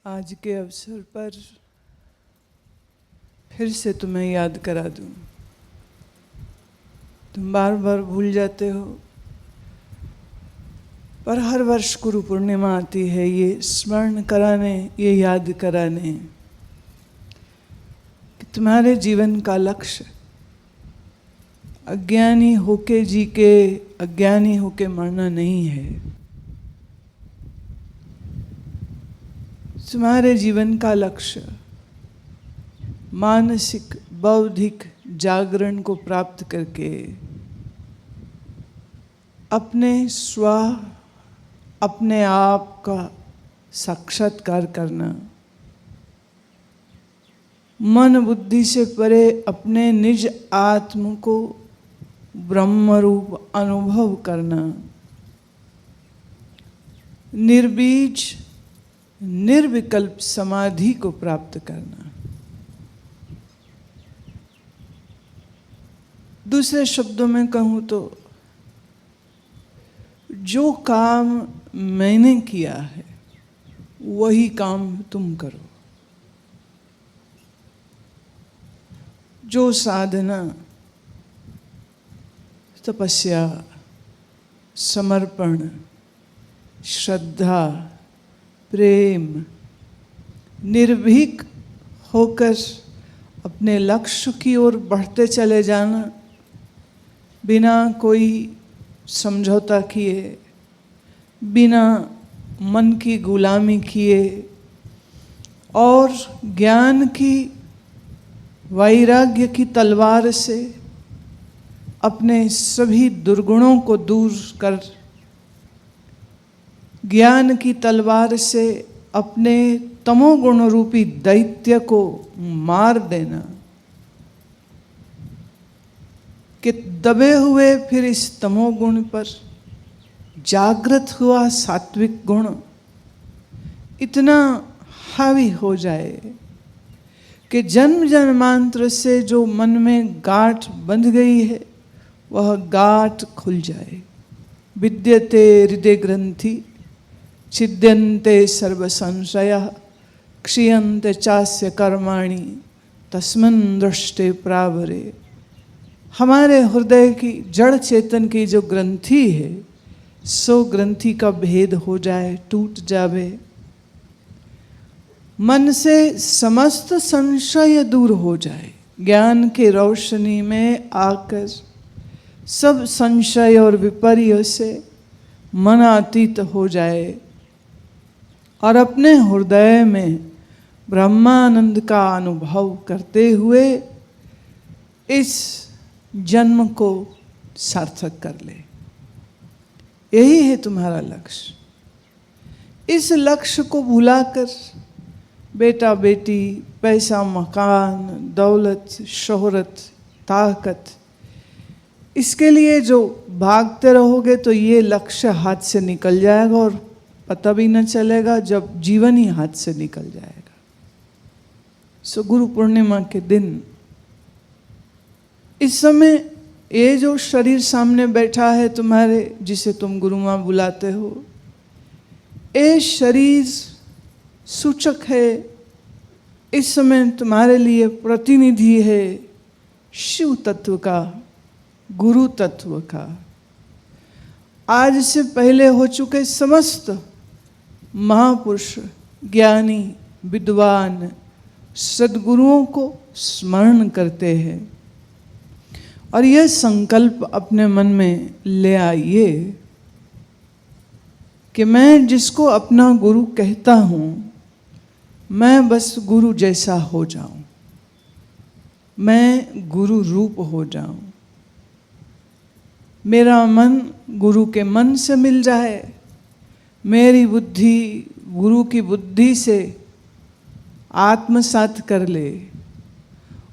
आज के अवसर पर फिर से तुम्हें याद करा दूं। तुम बार बार भूल जाते हो, पर हर वर्ष गुरु पूर्णिमा आती है ये स्मरण कराने, ये याद कराने कि तुम्हारे जीवन का लक्ष्य अज्ञानी होके जी के अज्ञानी होके मरना नहीं है। तुम्हारे जीवन का लक्ष्य मानसिक बौद्धिक जागरण को प्राप्त करके अपने स्व अपने आप का साक्षात्कार करना, मन बुद्धि से परे अपने निज आत्म को ब्रह्म रूप अनुभव करना, निर्बीज निर्विकल्प समाधि को प्राप्त करना। दूसरे शब्दों में कहूँ तो जो काम मैंने किया है वही काम तुम करो। जो साधना, तपस्या, समर्पण, श्रद्धा, प्रेम, निर्भीक होकर अपने लक्ष्य की ओर बढ़ते चले जाना, बिना कोई समझौता किए, बिना मन की गुलामी किए और ज्ञान की वैराग्य की तलवार से अपने सभी दुर्गुणों को दूर कर, ज्ञान की तलवार से अपने तमोगुण रूपी दैत्य को मार देना, कि दबे हुए फिर इस तमोगुण पर जागृत हुआ सात्विक गुण इतना हावी हो जाए कि जन्म जन्मांतर से जो मन में गांठ बंध गई है वह गांठ खुल जाए। विद्यते हृदय ग्रंथि छिद्यन्ते सर्व संशयः क्षीयन्ते चास्य कर्माणि तस्मिन् दृष्टे प्रावरे। हमारे हृदय की जड़ चेतन की जो ग्रंथि है सो ग्रंथि का भेद हो जाए, टूट जावे। मन से समस्त संशय दूर हो जाए, ज्ञान के रोशनी में आकर सब संशय और विपर्य से मन अतीत हो जाए और अपने हृदय में ब्रह्मानंद का अनुभव करते हुए इस जन्म को सार्थक कर ले। यही है तुम्हारा लक्ष्य। इस लक्ष्य को भुलाकर बेटा बेटी, पैसा, मकान, दौलत, शोहरत, ताकत, इसके लिए जो भागते रहोगे तो ये लक्ष्य हाथ से निकल जाएगा और पता भी न चलेगा जब जीवन ही हाथ से निकल जाएगा। सो गुरु पूर्णिमा के दिन इस समय ये जो शरीर सामने बैठा है तुम्हारे, जिसे तुम गुरु माँ बुलाते हो, ये शरीर सूचक है, इस समय तुम्हारे लिए प्रतिनिधि है शिव तत्व का, गुरु तत्व का। आज से पहले हो चुके समस्त महापुरुष, ज्ञानी, विद्वान, सद्गुरुओं को स्मरण करते हैं और यह संकल्प अपने मन में ले आइए कि मैं जिसको अपना गुरु कहता हूँ, मैं बस गुरु जैसा हो जाऊं, मैं गुरु रूप हो जाऊं, मेरा मन गुरु के मन से मिल जाए, मेरी बुद्धि गुरु की बुद्धि से आत्मसात कर ले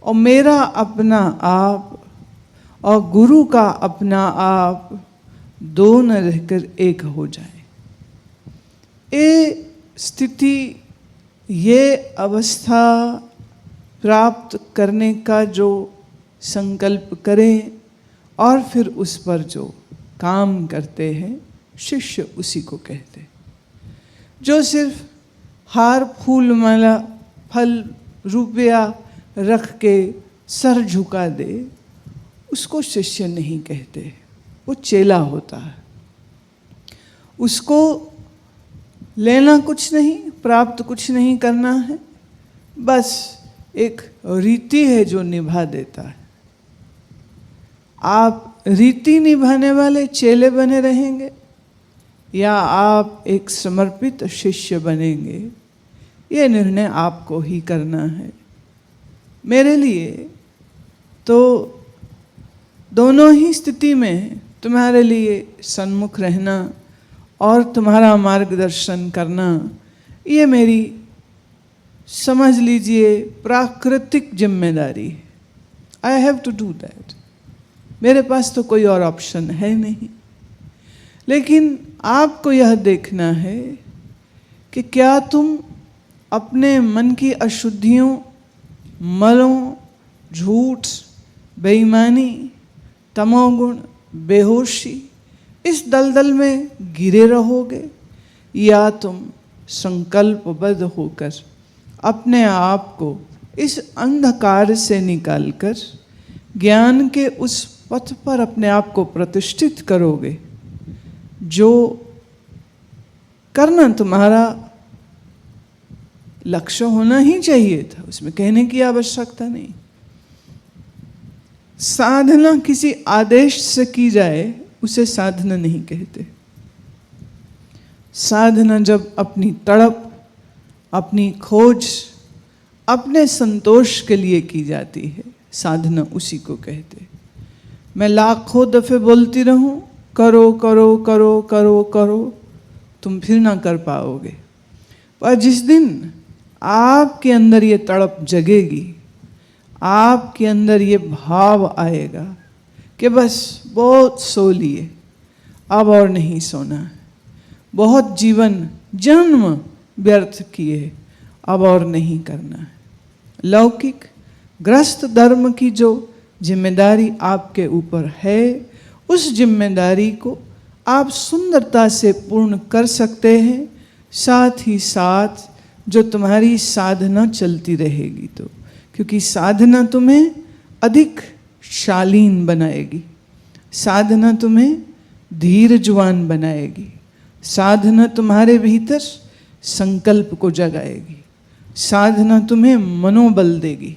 और मेरा अपना आप और गुरु का अपना आप दोनों रहकर एक हो जाए। ये स्थिति, ये अवस्था प्राप्त करने का जो संकल्प करें और फिर उस पर जो काम करते हैं, शिष्य उसी को कहते हैं। जो सिर्फ हार फूल माला फल रुपया रख के सर झुका दे, उसको शिष्य नहीं कहते, वो चेला होता है। उसको लेना कुछ नहीं, प्राप्त कुछ नहीं करना है, बस एक रीति है जो निभा देता है। आप रीति निभाने वाले चेले बने रहेंगे या आप एक समर्पित शिष्य बनेंगे, ये निर्णय आपको ही करना है। मेरे लिए तो दोनों ही स्थिति में तुम्हारे लिए सन्मुख रहना और तुम्हारा मार्गदर्शन करना, ये मेरी समझ लीजिए प्राकृतिक जिम्मेदारी है। I have to do that. मेरे पास तो कोई और ऑप्शन है नहीं। लेकिन आपको यह देखना है कि क्या तुम अपने मन की अशुद्धियों, मलों, झूठ, बेईमानी, तमोगुण, बेहोशी, इस दलदल में गिरे रहोगे, या तुम संकल्पबद्ध होकर अपने आप को इस अंधकार से निकालकर ज्ञान के उस पथ पर अपने आप को प्रतिष्ठित करोगे जो करना तुम्हारा लक्ष्य होना ही चाहिए था, उसमें कहने की आवश्यकता नहीं। साधना किसी आदेश से की जाए उसे साधना नहीं कहते। साधना जब अपनी तड़प, अपनी खोज, अपने संतोष के लिए की जाती है, साधना उसी को कहते। मैं लाखों दफे बोलती रहूं करो करो करो करो करो, तुम फिर ना कर पाओगे। पर जिस दिन आपके अंदर ये तड़प जगेगी, आपके अंदर ये भाव आएगा कि बस बहुत सो लिए, अब और नहीं सोना है, बहुत जीवन जन्म व्यर्थ किए, अब और नहीं करना है। लौकिक ग्रस्त धर्म की जो जिम्मेदारी आपके ऊपर है, उस जिम्मेदारी को आप सुंदरता से पूर्ण कर सकते हैं। साथ ही साथ जो तुम्हारी साधना चलती रहेगी, तो क्योंकि साधना तुम्हें अधिक शालीन बनाएगी, साधना तुम्हें धीरजवान बनाएगी, साधना तुम्हारे भीतर संकल्प को जगाएगी, साधना तुम्हें मनोबल देगी,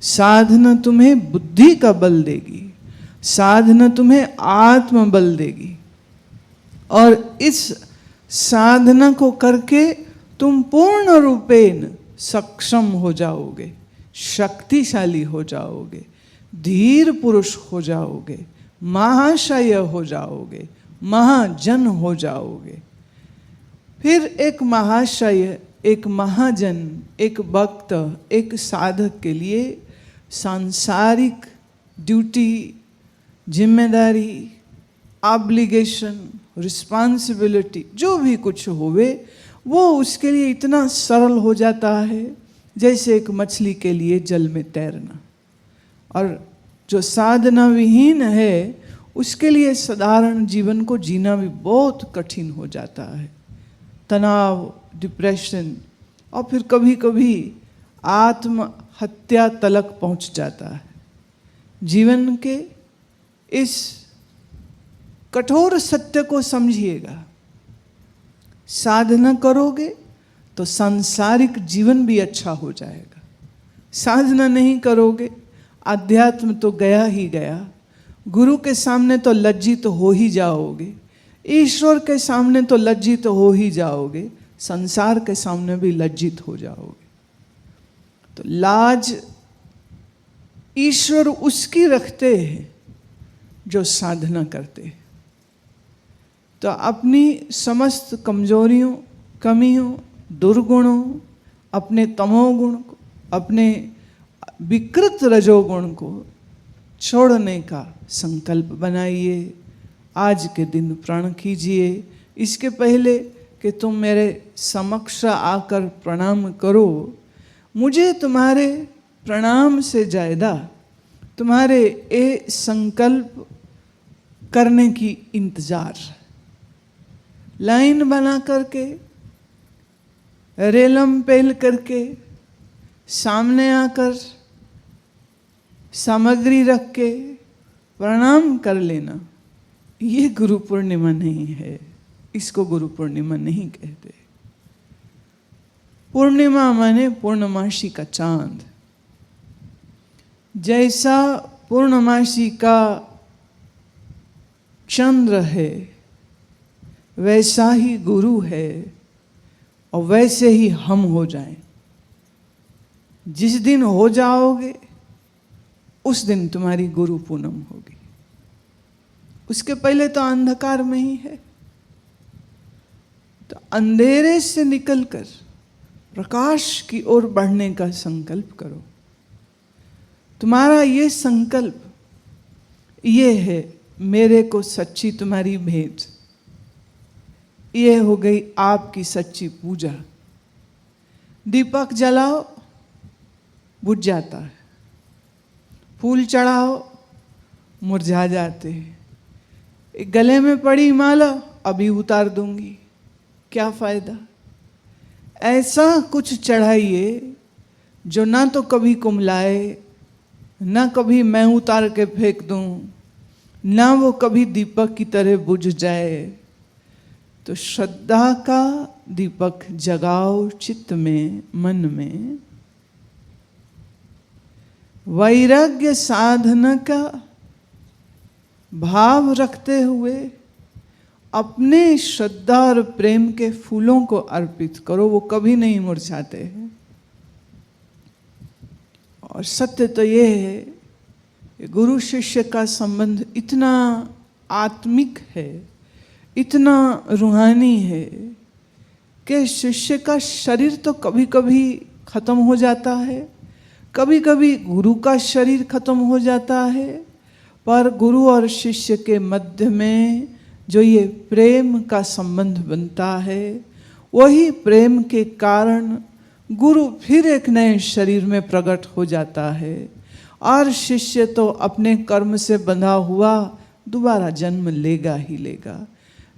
साधना तुम्हें बुद्धि का बल देगी, साधना तुम्हें आत्मबल देगी। और इस साधना को करके तुम पूर्ण रूपेण सक्षम हो जाओगे, शक्तिशाली हो जाओगे, धीर पुरुष हो जाओगे, महाशय हो जाओगे, महाजन हो जाओगे। फिर एक महाशय, एक महाजन, एक भक्त, एक साधक के लिए सांसारिक ड्यूटी, जिम्मेदारी, ऑब्लिगेशन, रिस्पॉन्सिबिलिटी जो भी कुछ होवे, वो उसके लिए इतना सरल हो जाता है जैसे एक मछली के लिए जल में तैरना। और जो साधना विहीन है उसके लिए साधारण जीवन को जीना भी बहुत कठिन हो जाता है। तनाव, डिप्रेशन और फिर कभी कभी आत्महत्या तलक पहुंच जाता है। जीवन के इस कठोर सत्य को समझिएगा। साधना करोगे तो सांसारिक जीवन भी अच्छा हो जाएगा। साधना नहीं करोगे, आध्यात्म तो गया ही गया, गुरु के सामने तो लज्जित हो ही जाओगे, ईश्वर के सामने तो लज्जित हो ही जाओगे, संसार के सामने भी लज्जित हो जाओगे। तो लाज ईश्वर उसकी रखते हैं जो साधना करते हैं। तो अपनी समस्त कमजोरियों, कमियों, दुर्गुणों, अपने तमोगुण को, अपने विकृत रजोगुण को छोड़ने का संकल्प बनाइए। आज के दिन प्रण कीजिए। इसके पहले कि तुम मेरे समक्ष आकर प्रणाम करो, मुझे तुम्हारे प्रणाम से ज़्यादा तुम्हारे ये संकल्प करने की इंतज़ार। लाइन बना करके रेलम पेल करके सामने आकर सामग्री रख के प्रणाम कर लेना, ये गुरु पूर्णिमा नहीं है। इसको गुरु पूर्णिमा नहीं कहते। पूर्णिमा माने पूर्णमासी का चांद। जैसा पूर्णमासी का चंद्र है वैसा ही गुरु है, और वैसे ही हम हो जाएं। जिस दिन हो जाओगे उस दिन तुम्हारी गुरु पूनम होगी। उसके पहले तो अंधकार में ही है। तो अंधेरे से निकलकर प्रकाश की ओर बढ़ने का संकल्प करो। तुम्हारा ये संकल्प ये है, मेरे को सच्ची तुम्हारी भेंट। ये हो गई आपकी सच्ची पूजा। दीपक जलाओ, बुझ जाता है। फूल चढ़ाओ, मुरझा जाते हैं। गले में पड़ी माला, अभी उतार दूंगी, क्या फायदा। ऐसा कुछ चढ़ाइए जो ना तो कभी कुम्हलाए, ना कभी मैं उतार के फेंक दूं, ना वो कभी दीपक की तरह बुझ जाए। तो श्रद्धा का दीपक जगाओ चित्त में, मन में। वैराग्य साधना का भाव रखते हुए अपने श्रद्धा और प्रेम के फूलों को अर्पित करो। वो कभी नहीं मुरझाते हैं। और सत्य तो ये है कि गुरु शिष्य का संबंध इतना आत्मिक है, इतना रूहानी है कि शिष्य का शरीर तो कभी कभी खत्म हो जाता है, कभी कभी गुरु का शरीर खत्म हो जाता है, पर गुरु और शिष्य के मध्य में जो ये प्रेम का संबंध बनता है, वही प्रेम के कारण गुरु फिर एक नए शरीर में प्रकट हो जाता है। और शिष्य तो अपने कर्म से बंधा हुआ दोबारा जन्म लेगा ही लेगा,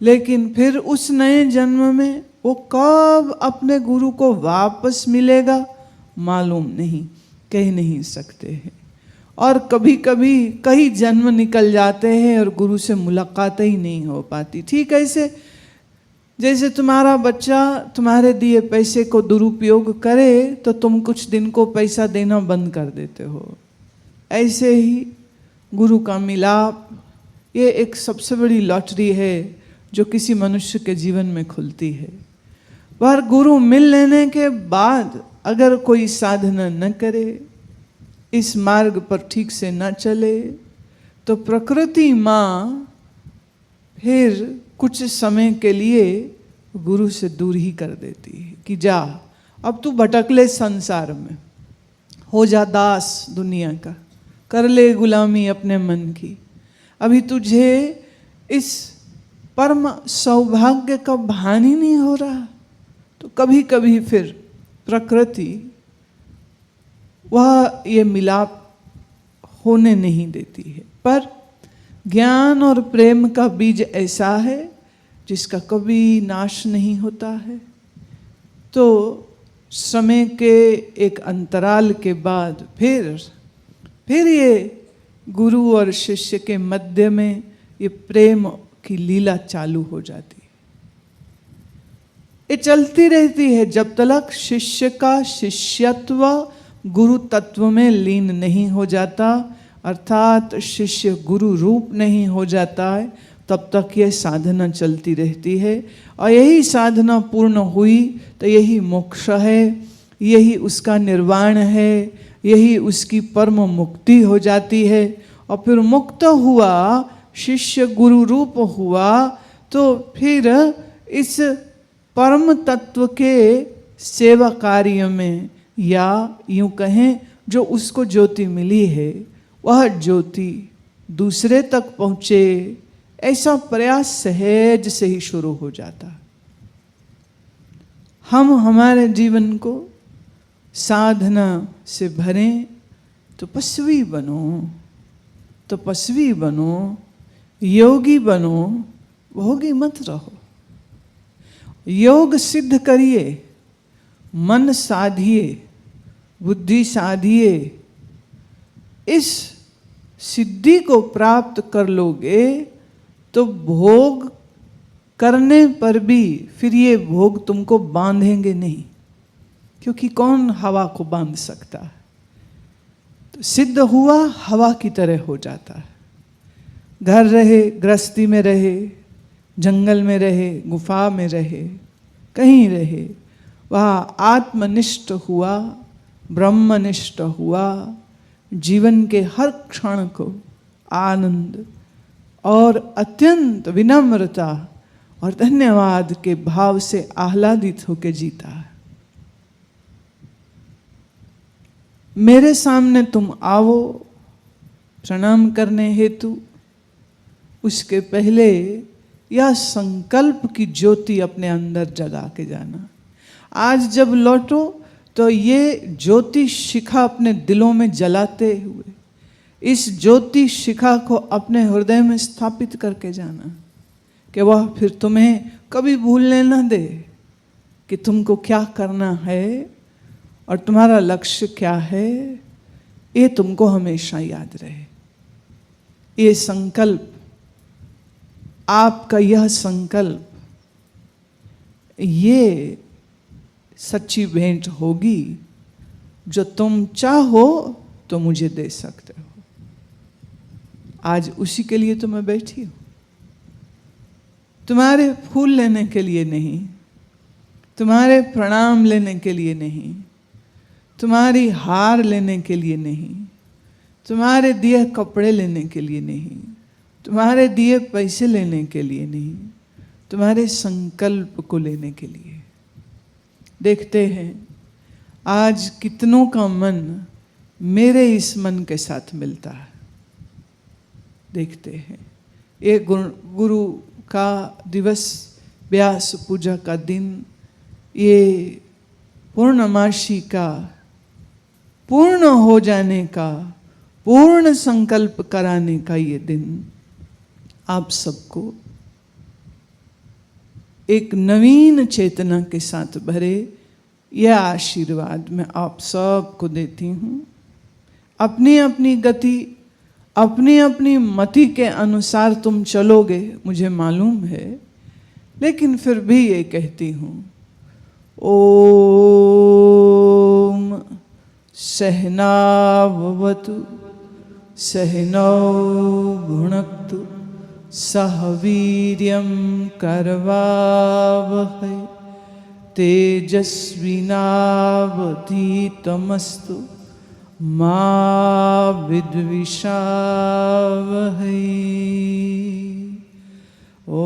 लेकिन फिर उस नए जन्म में वो कब अपने गुरु को वापस मिलेगा मालूम नहीं, कह नहीं सकते हैं। और कभी कभी कई जन्म निकल जाते हैं और गुरु से मुलाकात ही नहीं हो पाती। ठीक ऐसे जैसे तुम्हारा बच्चा तुम्हारे दिए पैसे को दुरुपयोग करे तो तुम कुछ दिन को पैसा देना बंद कर देते हो, ऐसे ही गुरु का मिलाप ये एक सबसे बड़ी लॉटरी है जो किसी मनुष्य के जीवन में खुलती है। पर गुरु मिल लेने के बाद अगर कोई साधना न करे, इस मार्ग पर ठीक से न चले, तो प्रकृति माँ फिर कुछ समय के लिए गुरु से दूर ही कर देती है कि जा अब तू भटक ले संसार में, हो जा दास दुनिया का, कर ले गुलामी अपने मन की। अभी तुझे इस परम सौभाग्य का भान ही नहीं हो रहा। तो कभी कभी फिर प्रकृति वह ये मिलाप होने नहीं देती है। पर ज्ञान और प्रेम का बीज ऐसा है जिसका कभी नाश नहीं होता है। तो समय के एक अंतराल के बाद फिर ये गुरु और शिष्य के मध्य में ये प्रेम की लीला चालू हो जाती है। ये चलती रहती है जब तक शिष्य का शिष्यत्व गुरु तत्व में लीन नहीं हो जाता, अर्थात शिष्य गुरु रूप नहीं हो जाता है, तब तक ये साधना चलती रहती है। और यही साधना पूर्ण हुई तो यही मोक्ष है, यही उसका निर्वाण है, यही उसकी परम मुक्ति हो जाती है। और फिर मुक्त हुआ, शिष्य गुरु रूप हुआ, तो फिर इस परम तत्व के सेवा कार्य में, या यूं कहें जो उसको ज्योति मिली है वह ज्योति दूसरे तक पहुँचे, ऐसा प्रयास सहज से ही शुरू हो जाता। हम हमारे जीवन को साधना से भरें, तपस्वी बनो, तपस्वी बनो, योगी बनो, भोगी मत रहो। योग सिद्ध करिए, मन साधिए, बुद्धि साधिए, इस सिद्धि को प्राप्त कर लोगे तो भोग करने पर भी फिर ये भोग तुमको बांधेंगे नहीं, क्योंकि कौन हवा को बांध सकता है। तो सिद्ध हुआ हवा की तरह हो जाता है। घर रहे, गृहस्थी में रहे, जंगल में रहे, गुफा में रहे, कहीं रहे, वह आत्मनिष्ठ हुआ, ब्रह्मनिष्ठ हुआ, जीवन के हर क्षण को आनंद और अत्यंत विनम्रता और धन्यवाद के भाव से आह्लादित होकर जीता है। मेरे सामने तुम आओ प्रणाम करने हेतु, उसके पहले यह संकल्प की ज्योति अपने अंदर जगा के जाना। आज जब लौटो तो ये ज्योति शिखा अपने दिलों में जलाते हुए इस ज्योति शिखा को अपने हृदय में स्थापित करके जाना, कि वह फिर तुम्हें कभी भूलने न दे कि तुमको क्या करना है और तुम्हारा लक्ष्य क्या है। ये तुमको हमेशा याद रहे। ये संकल्प, आपका यह संकल्प, ये सच्ची भेंट होगी जो तुम चाहो तो मुझे दे सकते हो। आज उसी के लिए तो मैं बैठी हूं, तुम्हारे फूल लेने के लिए नहीं, तुम्हारे प्रणाम लेने के लिए नहीं, तुम्हारी हार लेने के लिए नहीं, तुम्हारे दिए कपड़े लेने के लिए नहीं, तुम्हारे दिए पैसे लेने के लिए नहीं, तुम्हारे संकल्प को लेने के लिए। देखते हैं आज कितनों का मन मेरे इस मन के साथ मिलता है। देखते हैं, ये गुरु का दिवस, व्यास पूजा का दिन, ये पूर्णमासी का पूर्ण हो जाने का, पूर्ण संकल्प कराने का ये दिन आप सबको एक नवीन चेतना के साथ भरे यह आशीर्वाद मैं आप सबको देती हूँ। अपनी अपनी गति, अपनी अपनी मति के अनुसार तुम चलोगे मुझे मालूम है, लेकिन फिर भी ये कहती हूँ, ओम सहना भवतु सहनौ भुनक्तु सह वीर्यं करवावहै तेजस्विनावधीतमस्तु मा विद्विषावहै। ओ